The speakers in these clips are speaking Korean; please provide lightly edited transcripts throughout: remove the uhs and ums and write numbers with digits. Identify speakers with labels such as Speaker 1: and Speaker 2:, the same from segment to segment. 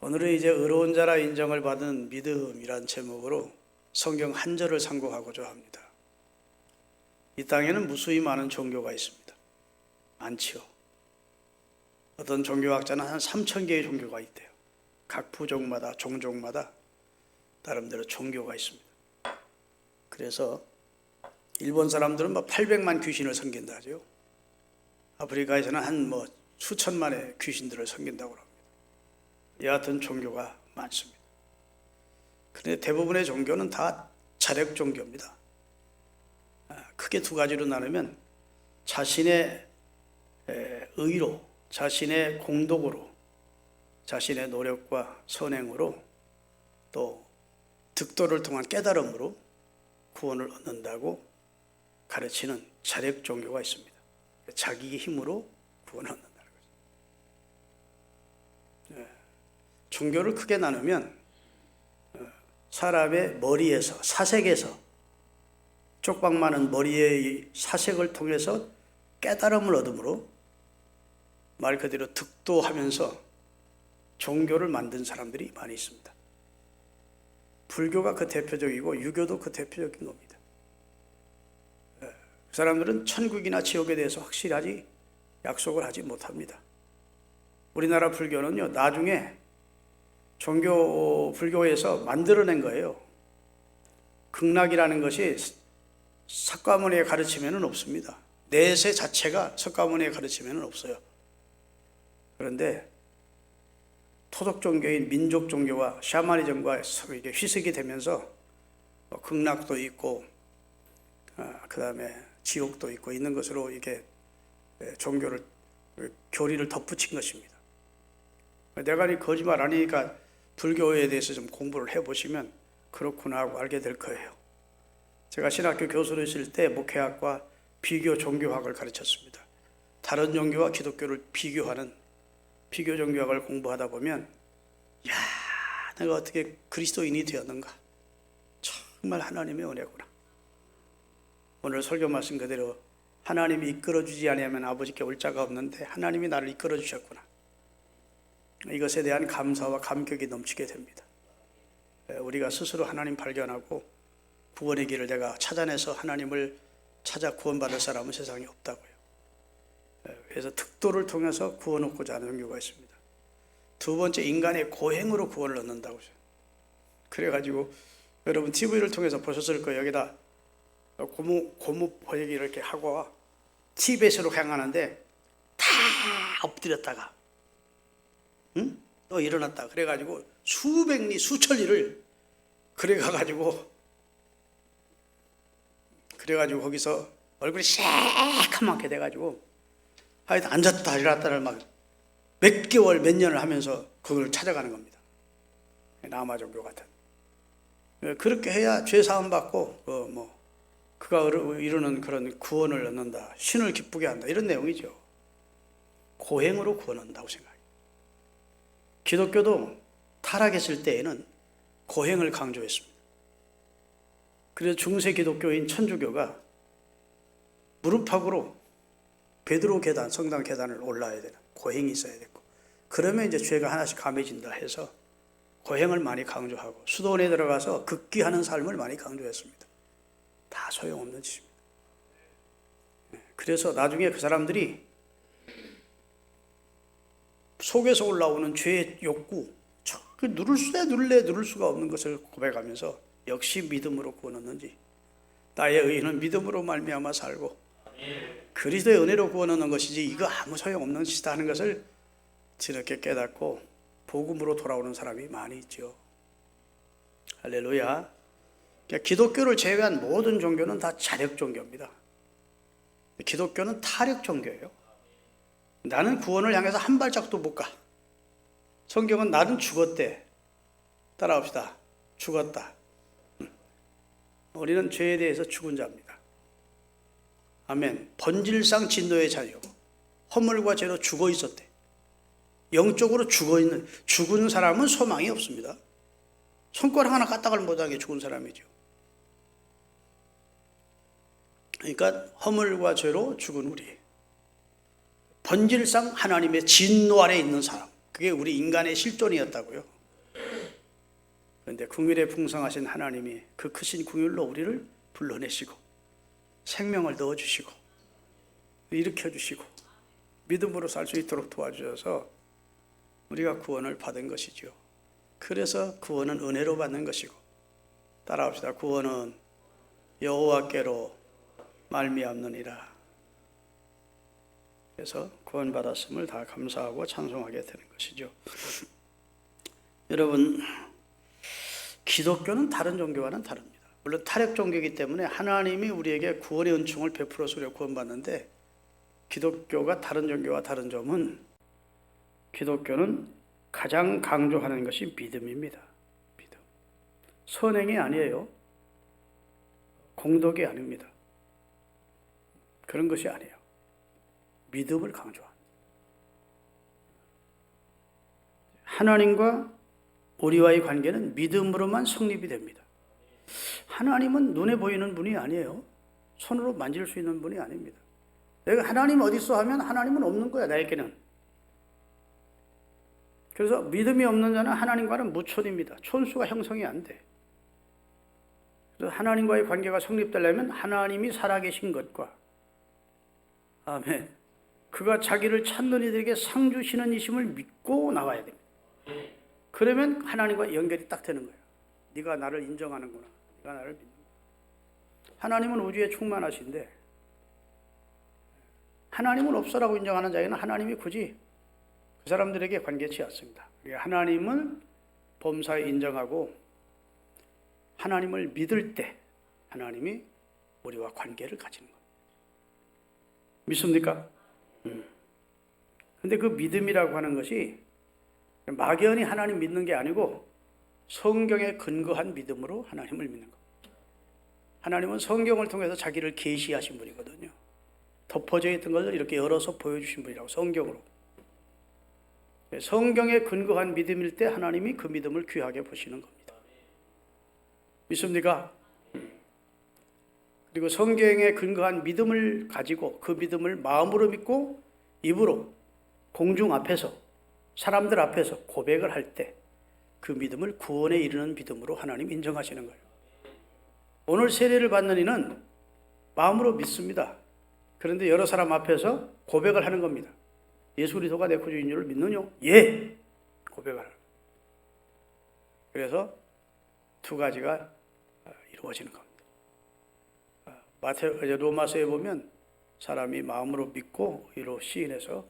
Speaker 1: 오늘은 이제 의로운 자라 인정을 받은 믿음이란 제목으로 성경 한 절을 상고하고자 합니다. 이 땅에는 무수히 많은 종교가 있습니다. 많지요. 어떤 종교학자는 한 3,000개의 종교가 있대요. 각 부족마다 종족마다 나름대로 종교가 있습니다. 그래서 일본 사람들은 800만 귀신을 섬긴다 하죠. 아프리카에서는 한 수천만의 귀신들을 섬긴다고 합니다. 여하튼 종교가 많습니다. 그런데 대부분의 종교는 다 자력 종교입니다. 크게 두 가지로 나누면 자신의 의로, 자신의 공덕으로, 자신의 노력과 선행으로 또 득도를 통한 깨달음으로 구원을 얻는다고 가르치는 자력 종교가 있습니다. 자기의 힘으로 구원을 얻는다는 거죠. 종교를 크게 나누면 사람의 머리에서, 사색에서, 쪽박 많은 머리의 사색을 통해서 깨달음을 얻음으로 말 그대로 득도하면서 종교를 만든 사람들이 많이 있습니다. 불교가 그 대표적이고 유교도 그 대표적인 겁니다. 그 사람들은 천국이나 지옥에 대해서 확실하지 약속을 하지 못합니다. 우리나라 불교는요, 나중에 불교에서 만들어낸 거예요. 극락이라는 것이 석가모니의 가르침에는 없습니다. 내세 자체가 석가모니의 가르침에는 없어요. 그런데 토속 종교인 민족 종교와 샤머니즘과 이게 휘석이 되면서 극락도 있고, 그 다음에 지옥도 있고 있는 것으로 이게 종교를 교리를 덧붙인 것입니다. 내가 거짓말 아니니까 불교에 대해서 좀 공부를 해보시면 그렇구나 하고 알게 될 거예요. 제가 신학교 교수로 있을 때 목회학과 비교 종교학을 가르쳤습니다. 다른 종교와 기독교를 비교하는 비교 종교학을 공부하다 보면 내가 어떻게 그리스도인이 되었는가, 정말 하나님의 은혜구나. 오늘 설교 말씀 그대로 하나님이 이끌어주지 아니하면 아버지께 올 자가 없는데 하나님이 나를 이끌어주셨구나. 이것에 대한 감사와 감격이 넘치게 됩니다. 우리가 스스로 하나님 발견하고 구원의 길을 내가 찾아내서 하나님을 찾아 구원받을 사람은 세상에 없다고요. 그래서 득도를 통해서 구원 얻고자 하는 종교가 있습니다. 두 번째, 인간의 고행으로 구원을 얻는다고. 그래가지고 여러분 TV를 통해서 보셨을 거예요. 여기다 고무 보여기 이렇게 하고 티벳으로 향하는데 다 엎드렸다가 또 일어났다. 그래가지고 수백리 수천리를 그래가지고 거기서 얼굴이 새카맣게 돼가지고 하여튼 앉았다 일어났다를 막 몇 개월 몇 년을 하면서 그걸 찾아가는 겁니다. 남아 종교 같은. 그렇게 해야 죄 사함 받고 그가 이루는 그런 구원을 얻는다, 신을 기쁘게 한다, 이런 내용이죠. 고행으로 구원한다고 생각해요. 기독교도 타락했을 때에는 고행을 강조했습니다. 그래서 중세 기독교인 천주교가 무릎팍으로 베드로 계단, 성당 계단을 올라야 되는 고행이 있어야 됐고, 그러면 이제 죄가 하나씩 감해진다 해서 고행을 많이 강조하고 수도원에 들어가서 극기하는 삶을 많이 강조했습니다. 다 소용없는 짓입니다. 그래서 나중에 그 사람들이 속에서 올라오는 죄의 욕구, 누를 수가 없는 것을 고백하면서 역시 믿음으로 구원 얻는지, 나의 의인은 믿음으로 말미암아 살고 그리스도의 은혜로 구원 얻는 것이지 이거 아무 소용없는 짓이다 하는 것을 지렇게 깨닫고 복음으로 돌아오는 사람이 많이 있죠. 할렐루야. 기독교를 제외한 모든 종교는 다 자력 종교입니다. 기독교는 타력 종교예요. 나는 구원을 향해서 한 발짝도 못 가. 성경은 나는 죽었대. 따라합시다. 죽었다. 우리는 죄에 대해서 죽은 자입니다. 아멘. 본질상 진노의 자녀고 허물과 죄로 죽어 있었대. 영적으로 죽은 사람은 소망이 없습니다. 손가락 하나 까딱을 못하게 죽은 사람이죠. 그러니까 허물과 죄로 죽은 우리, 본질상 하나님의 진노 아래 있는 사람, 그게 우리 인간의 실존이었다고요. 그런데 긍휼에 풍성하신 하나님이 그 크신 긍휼로 우리를 불러내시고 생명을 넣어주시고 일으켜주시고 믿음으로 살 수 있도록 도와주셔서 우리가 구원을 받은 것이죠. 그래서 구원은 은혜로 받는 것이고, 따라합시다. 구원은 여호와께로 말미암느니라. 그래서 구원받았음을 다 감사하고 찬송하게 되는 것이죠. 여러분, 기독교는 다른 종교와는 다릅니다. 물론 타협 종교이기 때문에 하나님이 우리에게 구원의 은총을 베풀어서 우리가 구원받는데, 기독교가 다른 종교와 다른 점은 기독교는 가장 강조하는 것이 믿음입니다. 믿음. 선행이 아니에요. 공덕이 아닙니다. 그런 것이 아니에요. 믿음을 강조합니다. 하나님과 우리와의 관계는 믿음으로만 성립이 됩니다. 하나님은 눈에 보이는 분이 아니에요. 손으로 만질 수 있는 분이 아닙니다. 내가 하나님 어디 있어 하면 하나님은 없는 거야, 나에게는. 그래서 믿음이 없는 자는 하나님과는 무촌입니다. 촌수가 형성이 안 돼. 그래서 하나님과의 관계가 성립되려면 하나님이 살아계신 것과, 아멘, 그가 자기를 찾는 이들에게 상 주시는 이심을 믿고 나와야 됩니다. 그러면 하나님과 연결이 딱 되는 거예요. 네가 나를 인정하는구나. 네가 나를 믿는구나. 하나님은 우주에 충만하신데 하나님은 없어라고 인정하는 자에게는 하나님이 굳이 그 사람들에게 관계치 않습니다. 하나님을 범사에 인정하고 하나님을 믿을 때 하나님이 우리와 관계를 가지는 겁니다. 믿습니까? 그런데 그 믿음이라고 하는 것이 막연히 하나님 믿는 게 아니고 성경에 근거한 믿음으로 하나님을 믿는 겁니다. 하나님은 성경을 통해서 자기를 계시하신 분이거든요. 덮어져 있던 것을 이렇게 열어서 보여주신 분이라고, 성경으로. 성경에 근거한 믿음일 때 하나님이 그 믿음을 귀하게 보시는 겁니다. 믿습니까? 그리고 성경에 근거한 믿음을 가지고 그 믿음을 마음으로 믿고 입으로 공중 앞에서, 사람들 앞에서 고백을 할 때 그 믿음을 구원에 이르는 믿음으로 하나님 인정하시는 거예요. 오늘 세례를 받는 이는 마음으로 믿습니다. 그런데 여러 사람 앞에서 고백을 하는 겁니다. 예수 그리스도가 내 구주인 줄을 믿느냐? 예! 고백을 하는 거예요. 그래서 두 가지가 이루어지는 겁니다. 로마서에 보면 사람이 마음으로 믿고 의로 시인해서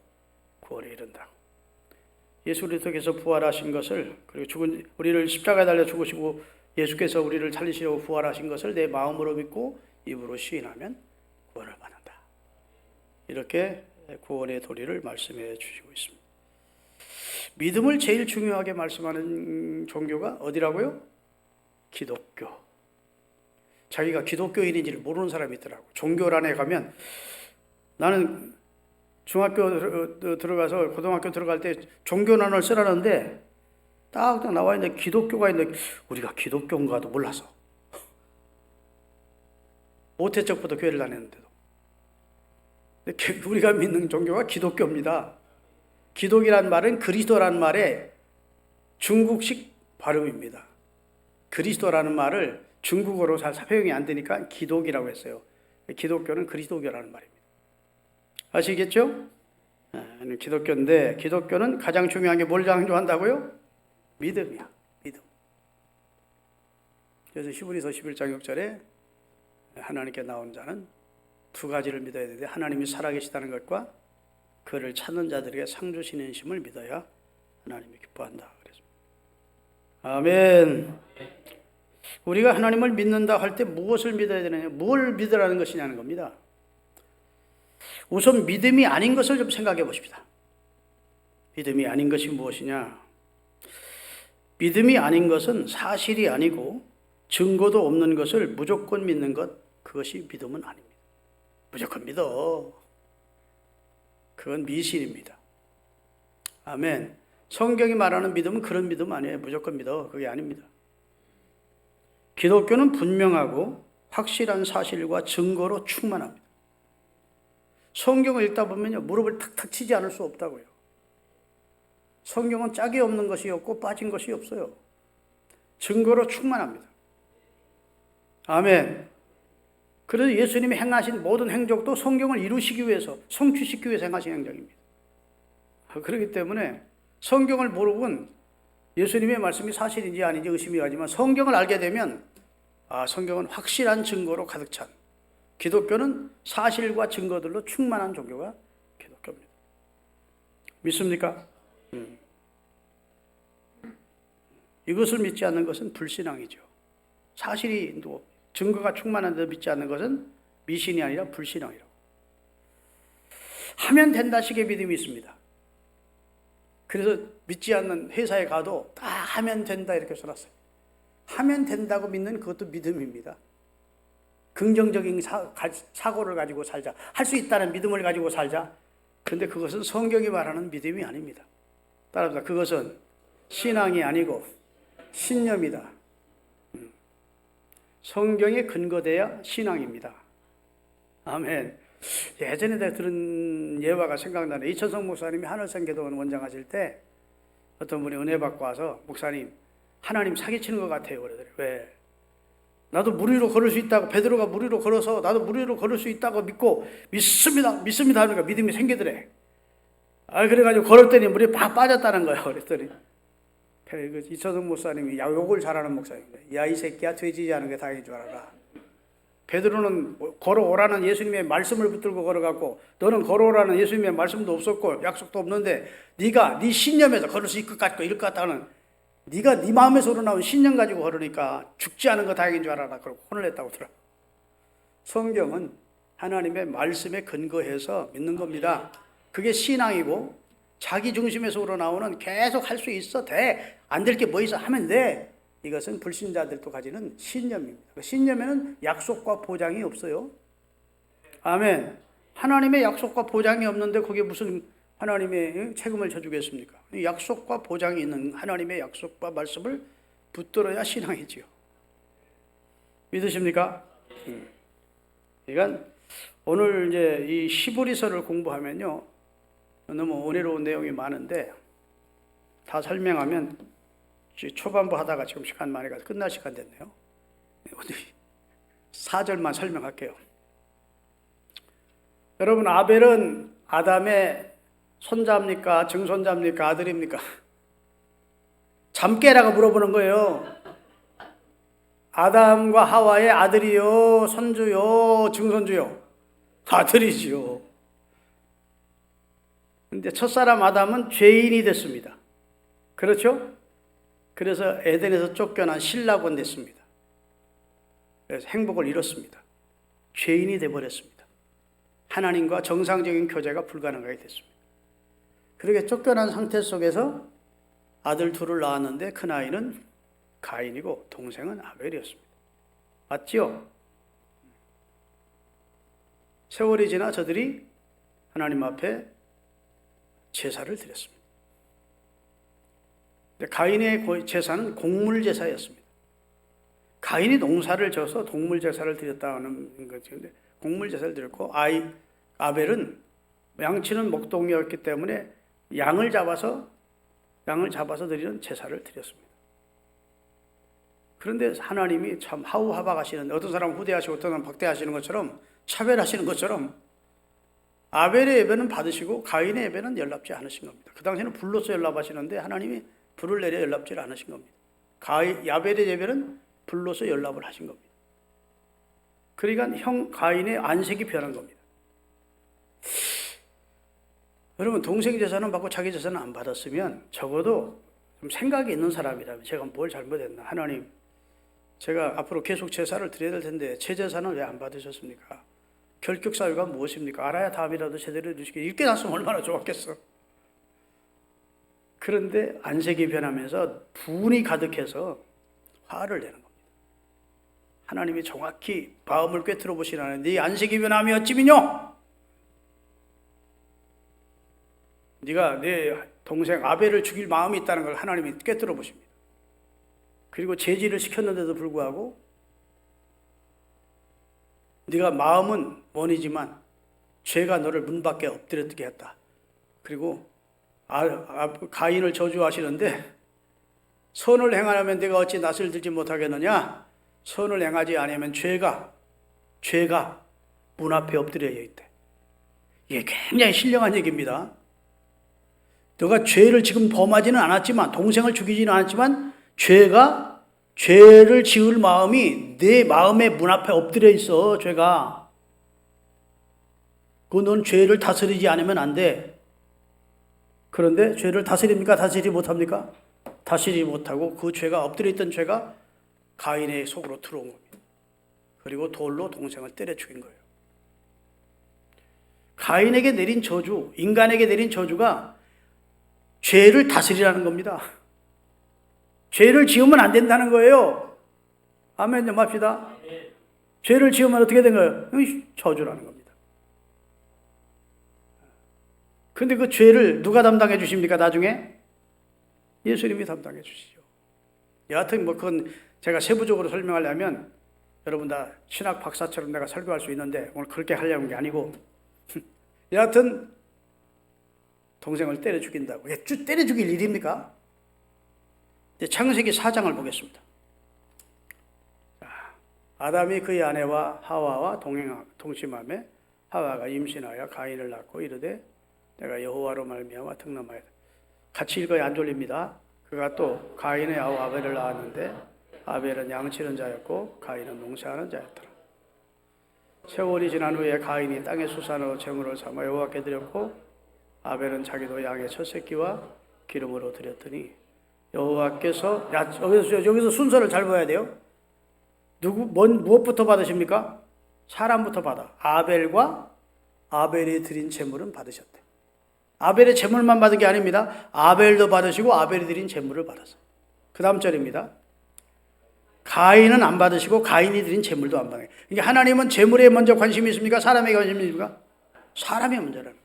Speaker 1: 구원에 이른다. 예수 그리스도께서 부활하신 것을, 그리고 죽은 우리를 십자가에 달려 죽으시고 예수께서 우리를 살리시려고 부활하신 것을 내 마음으로 믿고 입으로 시인하면 구원을 받는다. 이렇게 구원의 도리를 말씀해 주시고 있습니다. 믿음을 제일 중요하게 말씀하는 종교가 어디라고요? 기독교. 자기가 기독교인인지를 모르는 사람이 있더라고. 종교란에 가면, 나는 중학교 들어가서 고등학교 들어갈 때 종교란을 쓰라는데 딱 나와 있는데 기독교가 있는데 우리가 기독교인가도 몰라서 모태 적부터 교회를 다녔는데도. 우리가 믿는 종교가 기독교입니다. 기독이란 말은 그리스도라는 말의 중국식 발음입니다. 그리스도라는 말을 중국어로 잘 사용이 안 되니까 기독이라고 했어요. 기독교는 그리스도교라는 말입니다. 아시겠죠? 기독교인데, 기독교는 가장 중요한 게 뭘 강조한다고요? 믿음이야. 믿음. 그래서 히브리서 11장 6절에 하나님께 나온 자는 두 가지를 믿어야 되는데, 하나님이 살아계시다는 것과 그를 찾는 자들에게 상 주시는 심을 믿어야 하나님이 기뻐한다. 그래서 아멘. 우리가 하나님을 믿는다 할 때 무엇을 믿어야 되느냐, 뭘 믿으라는 것이냐는 겁니다. 우선 믿음이 아닌 것을 좀 생각해 보십시다. 믿음이 아닌 것이 무엇이냐? 믿음이 아닌 것은 사실이 아니고 증거도 없는 것을 무조건 믿는 것, 그것이 믿음은 아닙니다. 무조건 믿어. 그건 미신입니다. 아멘. 성경이 말하는 믿음은 그런 믿음 아니에요. 무조건 믿어. 그게 아닙니다. 기독교는 분명하고 확실한 사실과 증거로 충만합니다. 성경을 읽다 보면요, 무릎을 탁탁 치지 않을 수 없다고요. 성경은 짝이 없는 것이 없고 빠진 것이 없어요. 증거로 충만합니다. 아멘. 그래서 예수님이 행하신 모든 행적도 성경을 이루시기 위해서, 성취시키기 위해서 행하신 행적입니다. 그렇기 때문에 성경을 모르고는 예수님의 말씀이 사실인지 아닌지 의심이 가지만, 성경을 알게 되면 성경은 확실한 증거로 가득 찬, 기독교는 사실과 증거들로 충만한 종교가 기독교입니다. 믿습니까? 이것을 믿지 않는 것은 불신앙이죠. 사실이 증거가 충만한데도 믿지 않는 것은 미신이 아니라 불신앙이라고. 하면 된다식의 믿음이 있습니다. 그래서 믿지 않는 회사에 가도 다 하면 된다 이렇게 써놨어요. 하면 된다고 믿는 그것도 믿음입니다. 긍정적인 사고를 가지고 살자. 할 수 있다는 믿음을 가지고 살자. 그런데 그것은 성경이 말하는 믿음이 아닙니다. 따라서 그것은 신앙이 아니고 신념이다. 성경에 근거돼야 신앙입니다. 아멘. 예전에 내가 들은 예화가 생각나네. 이천성 목사님이 하늘생계동원 원장하실 때 어떤 분이 은혜 받고 와서, 목사님 하나님 사기치는 것 같아요 그러더래요. 왜? 나도 물 위로 걸을 수 있다고, 베드로가 물 위로 걸어서 나도 물 위로 걸을 수 있다고 믿고 믿습니다 하니까 믿음이 생기더래. 그래가지고 걸었더니 물이 팍 빠졌다는 거예요. 그랬더니 이천성 목사님이 욕을 잘하는 목사님인데, 야 이 새끼야, 돼지지 않은 게 다행인 줄 알아라. 베드로는 걸어오라는 예수님의 말씀을 붙들고 걸어갔고, 너는 걸어오라는 예수님의 말씀도 없었고 약속도 없는데 네가 네 신념에서 걸을 수 있을 것 같고 이럴 것 같다는, 네가 네 마음에서 우러나온 신념 가지고 걸으니까 죽지 않은 거 다행인 줄 알아라. 그러고 혼을 냈다고 들어. 성경은 하나님의 말씀에 근거해서 믿는 겁니다. 그게 신앙이고, 자기 중심에서 우러나오는 계속 할 수 있어, 돼, 안 될 게 뭐 있어 하면 돼, 이것은 불신자들도 가지는 신념입니다. 그 신념에는 약속과 보장이 없어요. 아멘. 하나님의 약속과 보장이 없는데 그게 무슨 하나님의 책임을 져주겠습니까? 약속과 보장이 있는 하나님의 약속과 말씀을 붙들어야 신앙이지요. 믿으십니까? 그러니까 오늘 이제 이 시브리서를 공부하면요, 너무 은혜로운 내용이 많은데 다 설명하면 초반부 하다가 지금 시간 많이 가서 끝날 시간 됐네요. 4절만 설명할게요. 여러분, 아벨은 아담의 손자입니까? 증손자입니까? 아들입니까? 잠깨라고 물어보는 거예요. 아담과 하와의 아들이요, 손주요, 증손주요? 아들이지요. 근데 첫사람 아담은 죄인이 됐습니다. 그렇죠? 그래서 에덴에서 쫓겨난 신라곤 됐습니다. 그래서 행복을 잃었습니다. 죄인이 되어버렸습니다. 하나님과 정상적인 교제가 불가능하게 됐습니다. 그렇게 쫓겨난 상태 속에서 아들 둘을 낳았는데 큰아이는 가인이고 동생은 아벨이었습니다. 맞지요? 세월이 지나 저들이 하나님 앞에 제사를 드렸습니다. 가인의 제사는 곡물 제사였습니다. 가인이 농사를 져서 동물 제사를 드렸다는 거죠. 곡물 제사를 드렸고, 아벨은 양치는 목동이었기 때문에 양을 잡아서 드리는 제사를 드렸습니다. 그런데 하나님이 참 하우하박하시는, 어떤 사람은 후대하시고 어떤 사람은 박대하시는 것처럼, 차별하시는 것처럼 아벨의 예배는 받으시고 가인의 예배는 연락지 않으신 겁니다. 그 당시에는 불로서 연락하시는데 하나님이 불을 내려 연락지 않으신 겁니다. 아벨의 예배는 불로서 연락을 하신 겁니다. 그러니까 형 가인의 안색이 변한 겁니다. 여러분, 동생 제사는 받고 자기 제사는 안 받았으면 적어도 좀 생각이 있는 사람이라면, 제가 뭘 잘못했나, 하나님 제가 앞으로 계속 제사를 드려야 될 텐데 제 제사는 왜 안 받으셨습니까? 결격 사유가 무엇입니까? 알아야 다음이라도 제대로 해주시게, 이렇게 났으면 얼마나 좋았겠어. 그런데 안색이 변하면서 분이 가득해서 화를 내는 겁니다. 하나님이 정확히 마음을 꿰뚫어 보시라는, 네 안색이 변함이 어찌미뇨? 네가 내 동생 아벨을 죽일 마음이 있다는 걸 하나님이 꿰뚫어 보십니다. 그리고 제지를 시켰는데도 불구하고 네가 마음은 원이지만 죄가 너를 문 밖에 엎드려뜨게 했다. 그리고 가인을 저주하시는데 선을 행하면 내가 어찌 낯을 들지 못하겠느냐? 선을 행하지 않으면 죄가 문 앞에 엎드려 있대. 이게 굉장히 신령한 얘기입니다. 너가 죄를 지금 범하지는 않았지만, 동생을 죽이지는 않았지만 죄를 지을 마음이 내 마음의 문 앞에 엎드려 있어. 죄가. 넌 죄를 다스리지 않으면 안 돼. 그런데 죄를 다스립니까? 다스리지 못합니까? 다스리지 못하고 그 죄가 엎드려 있던 죄가 가인의 속으로 들어온 겁니다. 그리고 돌로 동생을 때려 죽인 거예요. 가인에게 내린 저주, 인간에게 내린 저주가 죄를 다스리라는 겁니다. 죄를 지으면 안 된다는 거예요. 아멘 좀 합시다. 죄를 지으면 어떻게 된 거예요? 저주라는 겁니다. 근데 그 죄를 누가 담당해 주십니까? 나중에? 예수님이 담당해 주시죠. 여하튼 그건 제가 세부적으로 설명하려면 여러분 다 신학 박사처럼 내가 설교할 수 있는데 오늘 그렇게 하려는 게 아니고 여하튼 동생을 때려 죽인다고. 때려 죽일 일입니까? 창세기 4장을 보겠습니다. 아담이 그의 아내와 하와와 동침하며 하와가 임신하여 가인을 낳고 이르되 내가 여호와로 말미암아 등남하였다. 같이 읽어야 안 졸립니다. 그가 또 가인의 아우 아벨을 낳았는데 아벨은 양치는 자였고 가인은 농사하는 자였더라. 세월이 지난 후에 가인이 땅의 수산으로 제물을 삼아 여호와께 드렸고 아벨은 자기도 양의 첫 새끼와 기름으로 드렸더니 여호와께서 여기서 순서를 잘 봐야 돼요. 무엇부터 받으십니까? 사람부터 받아. 아벨이 드린 제물은 받으셨대. 아벨의 제물만 받은 게 아닙니다. 아벨도 받으시고 아벨이 드린 제물을 받았어요. 그 다음 절입니다. 가인은 안 받으시고 가인이 드린 제물도 안 받아요. 그러니까 하나님은 제물에 먼저 관심이 있습니까? 사람에게 관심이 있습니까? 사람이 먼저라는 거예요.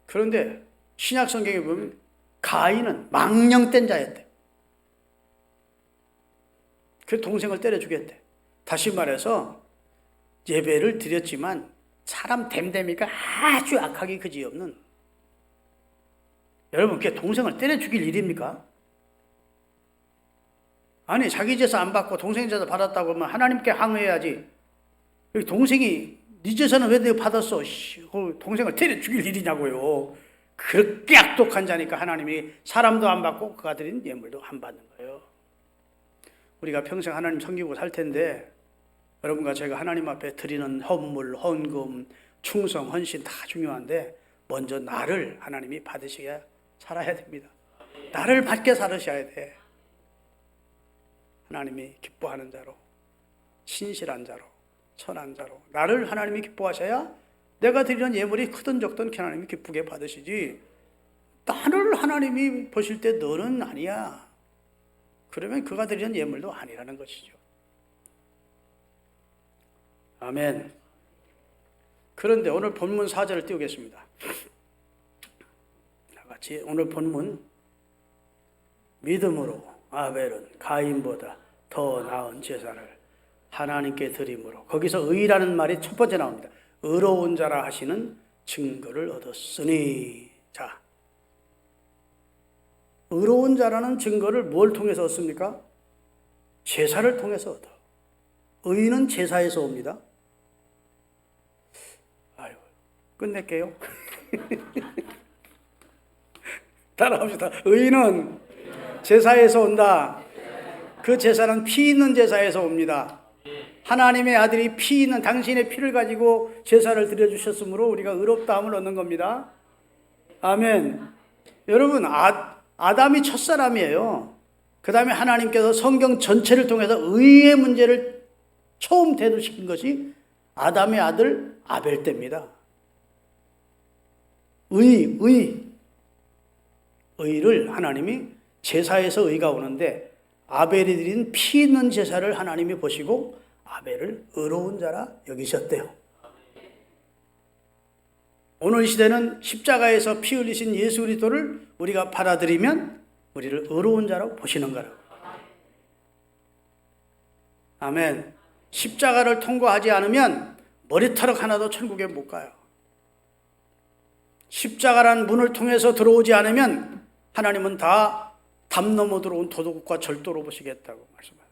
Speaker 1: 그런데 신약 성경에 보면 가인은 망령된 자였대. 그 동생을 때려 죽였대. 다시 말해서 예배를 드렸지만 사람 됨됨이가 아주 악하기 그지없는, 여러분 그게 동생을 때려 죽일 일입니까? 아니 자기 제사 안 받고 동생 제사 받았다고 하면 하나님께 항의해야지. 동생이 네 제사는 왜 내가 받았어? 동생을 때려 죽일 일이냐고요. 그렇게 악독한 자니까 하나님이 사람도 안 받고 그가 드린 예물도 안 받는 거예요. 우리가 평생 하나님 섬기고 살 텐데 여러분과 제가 하나님 앞에 드리는 헌물, 헌금, 충성, 헌신 다 중요한데 먼저 나를 하나님이 받으셔야 살아야 됩니다. 나를 받게 살으셔야 돼. 하나님이 기뻐하는 자로, 신실한 자로, 선한 자로 나를 하나님이 기뻐하셔야 내가 드리는 예물이 크든 적든 하나님이 기쁘게 받으시지, 나를 하나님이 보실 때 너는 아니야, 그러면 그가 드리는 예물도 아니라는 것이죠. 아멘. 그런데 오늘 본문 4절을 띄우겠습니다. 같이 오늘 본문, 믿음으로 아벨은 가인보다 더 나은 제사를 하나님께 드림으로, 거기서 의라는 말이 첫 번째 나옵니다. 의로운 자라 하시는 증거를 얻었으니. 자, 의로운 자라는 증거를 뭘 통해서 얻습니까? 제사를 통해서 얻어. 의는 제사에서 옵니다. 아유, 끝낼게요. 따라합시다. 의는 제사에서 온다. 그 제사는 피 있는 제사에서 옵니다. 하나님의 아들이 피 있는 당신의 피를 가지고 제사를 드려주셨으므로 우리가 의롭다함을 얻는 겁니다. 아멘. 여러분, 아담이 첫사람이에요. 그 다음에 하나님께서 성경 전체를 통해서 의의 문제를 처음 대두시킨 것이 아담의 아들 아벨 때입니다. 의를 하나님이, 제사에서 의가 오는데 아벨이 드린 피 있는 제사를 하나님이 보시고 아벨을 의로운 자라 여기셨대요. 오늘 시대는 십자가에서 피 흘리신 예수 그리스도를 우리가 받아들이면 우리를 의로운 자라고 보시는 거라고. 아멘. 십자가를 통과하지 않으면 머리털 하나도 천국에 못 가요. 십자가란 문을 통해서 들어오지 않으면 하나님은 다 담 넘어 들어온 도둑과 절도로 보시겠다고 말씀하세요.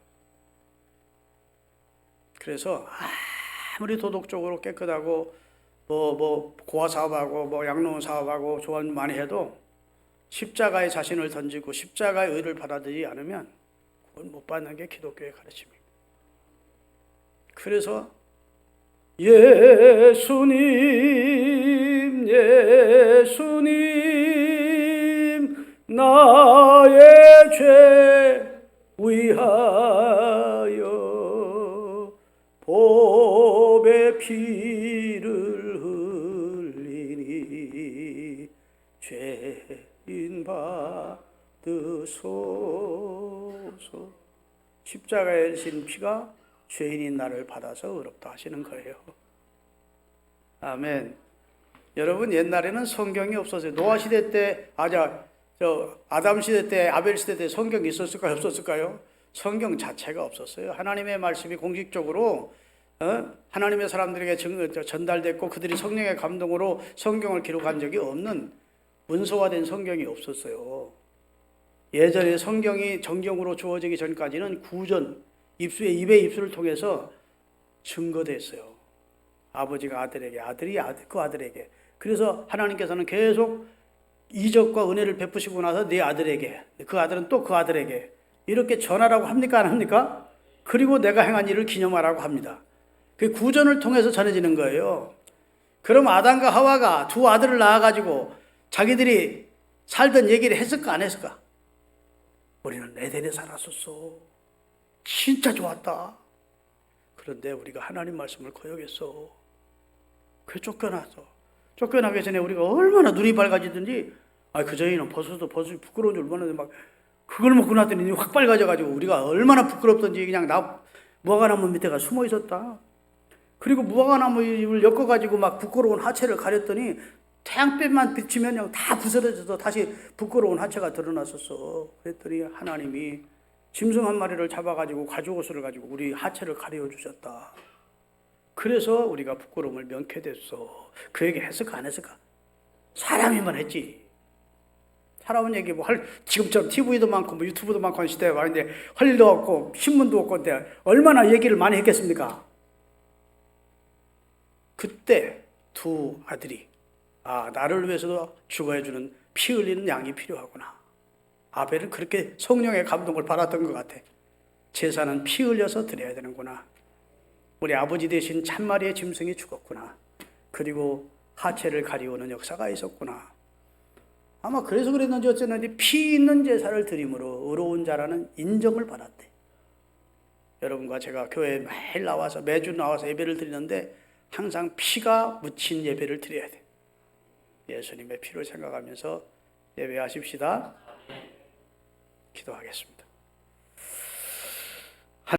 Speaker 1: 그래서 아무리 도덕적으로 깨끗하고 고아 사업하고 양로원 사업하고 조언 많이 해도 십자가에 자신을 던지고 십자가의 의를 받아들이지 않으면 그건 못 받는 게 기독교의 가르침입니다. 그래서 예수님 나의 죄 위하여 법의 피를 흘리니 죄인 받으소서. 십자가에 흘리신 피가 죄인인 나를 받아서 의롭다 하시는 거예요. 아멘. 여러분, 옛날에는 성경이 없었어요. 노아 시대 때, 아담 시대 때, 아벨 시대 때 성경이 있었을까요? 없었을까요? 성경 자체가 없었어요. 하나님의 말씀이 공식적으로 하나님의 사람들에게 전달됐고 그들이 성령의 감동으로 성경을 기록한 적이 없는 문서화된 성경이 없었어요. 예전에 성경이 정경으로 주어지기 전까지는 구전, 입의 입술을 통해서 증거됐어요. 아버지가 아들에게, 아들이 그 아들에게. 그래서 하나님께서는 계속 이적과 은혜를 베푸시고 나서 네 아들에게, 그 아들은 또 그 아들에게 이렇게 전하라고 합니까? 안 합니까? 그리고 내가 행한 일을 기념하라고 합니다. 그 구전을 통해서 전해지는 거예요. 그럼 아담과 하와가 두 아들을 낳아가지고 자기들이 살던 얘기를 했을까 안 했을까? 우리는 에덴에 살았었어. 진짜 좋았다. 그런데 우리가 하나님 말씀을 거역했어. 그래 쫓겨났어. 쫓겨나기 전에 우리가 얼마나 눈이 밝아지든지 그 전에는 벗어도 부끄러운 줄 얼마나 막 그걸 먹고 났더니 확 밝아져가지고 우리가 얼마나 부끄럽던지 그냥 무화과나무 밑에 가 숨어 있었다. 그리고 무화과나무를 엮어가지고 막 부끄러운 하체를 가렸더니 태양빛만 비치면 그냥 다 부스러져서 다시 부끄러운 하체가 드러났었어. 그랬더니 하나님이 짐승 한 마리를 잡아가지고 가죽옷을 가지고 우리 하체를 가려주셨다. 그래서 우리가 부끄러움을 면케됐어. 그 얘기 했을까 안 했을까? 사람이만 했지. 사람은 얘기 지금처럼 TV도 많고 유튜브도 많고 하는 시대에 말인데 할 일도 없고 신문도 없고 근데 얼마나 얘기를 많이 했겠습니까? 그때 두 아들이 나를 위해서도 죽어해주는 피 흘리는 양이 필요하구나. 아벨은 그렇게 성령의 감동을 받았던 것 같아. 제사는 피 흘려서 드려야 되는구나. 우리 아버지 대신 천마리의 짐승이 죽었구나. 그리고 하체를 가리우는 역사가 있었구나. 아마 그래서 그랬는지 어쨌는지 피 있는 제사를 드림으로 의로운 자라는 인정을 받았대. 여러분과 제가 교회에 매주 나와서 예배를 드리는데 항상 피가 묻힌 예배를 드려야 돼. 예수님의 피를 생각하면서 예배하십시다. 기도하겠습니다.